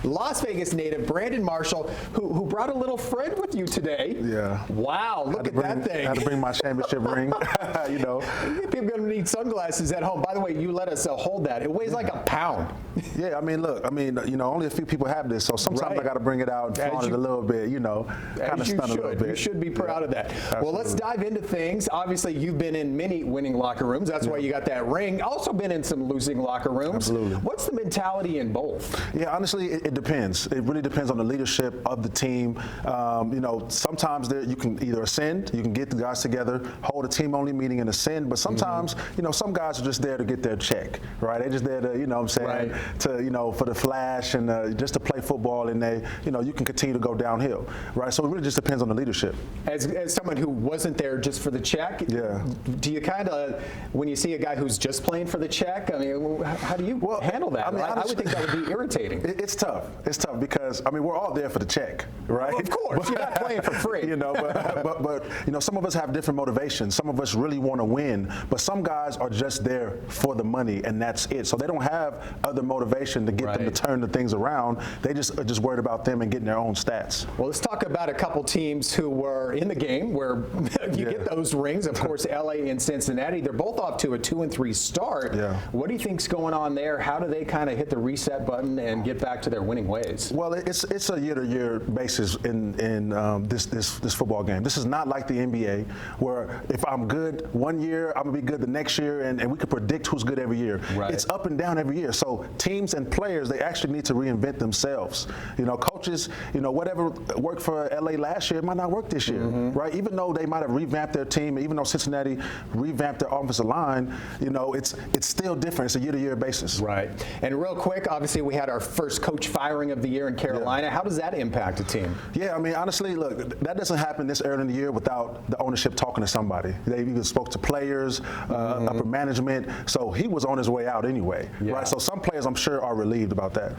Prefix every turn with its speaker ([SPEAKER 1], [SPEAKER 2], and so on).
[SPEAKER 1] Las Vegas native Brandon Marshall, who brought a little friend with you today.
[SPEAKER 2] Yeah.
[SPEAKER 1] Wow, look at that thing.
[SPEAKER 2] I had to bring my championship ring, you know.
[SPEAKER 1] People are going to need sunglasses at home. By the way, you let us hold that. It weighs like a pound.
[SPEAKER 2] Yeah, I mean, look, you know, only a few people have this, so sometimes I got to bring it out and flaunt it a little bit, you know, kind of stun a little bit.
[SPEAKER 1] You should be proud of that.
[SPEAKER 2] Absolutely.
[SPEAKER 1] Well, let's dive into things. Obviously, you've been in many winning locker rooms. That's why you got that ring. Also been in some losing locker rooms.
[SPEAKER 2] Absolutely.
[SPEAKER 1] What's the mentality in both?
[SPEAKER 2] Yeah, honestly, it depends. It really depends on the leadership of the team. You know, sometimes you can either ascend, you can get the guys together, hold a team-only meeting and ascend, but sometimes, you know, some guys are just there to get their check, right? They're just there to, you know what I'm saying, to, you know, for the flash and just to play football, and you know, you can continue to go downhill, right? So it really just depends on the leadership.
[SPEAKER 1] As someone who wasn't there just for the check, do you kind of, when you see a guy who's just playing for the check, I mean, how do you handle that? I mean, I would think that would be irritating.
[SPEAKER 2] It's tough. It's tough because, I mean, we're all there for the check, right?
[SPEAKER 1] Well, of course, you're not playing for free.
[SPEAKER 2] You know, but you know, some of us have different motivations. Some of us really want to win, but some guys are just there for the money, and that's it. So they don't have other motivation to get them to turn the things around. They just are just worried about them and getting their own stats. Well,
[SPEAKER 1] let's talk about a couple teams who were in the game where you get those rings. Of course, LA and Cincinnati. They're both off to a 2-3 start. What do you think's going on there? How do they kind of hit the reset button and get back to their winning ways?
[SPEAKER 2] Well, it's a year-to-year basis in this football game. This is not like the NBA, where if I'm good one year, I'm gonna be good the next year, and we can predict who's good every year. It's up and down every year. So teams and players, they actually need to reinvent themselves. You know, coaches, you know, whatever worked for LA last year might not work this year, right? Even though they might have revamped their team, even though Cincinnati revamped their offensive line, you know, it's still different. It's a year-to-year basis.
[SPEAKER 1] Right. And real quick, obviously, we had our first coach firing of the year in Carolina. How does that impact a team?
[SPEAKER 2] Yeah, I mean, honestly, look, that doesn't happen this early in the year without the ownership talking to somebody. They even spoke to players, upper management. So he was on his way out anyway, right? So some players, I'm sure, are relieved about that.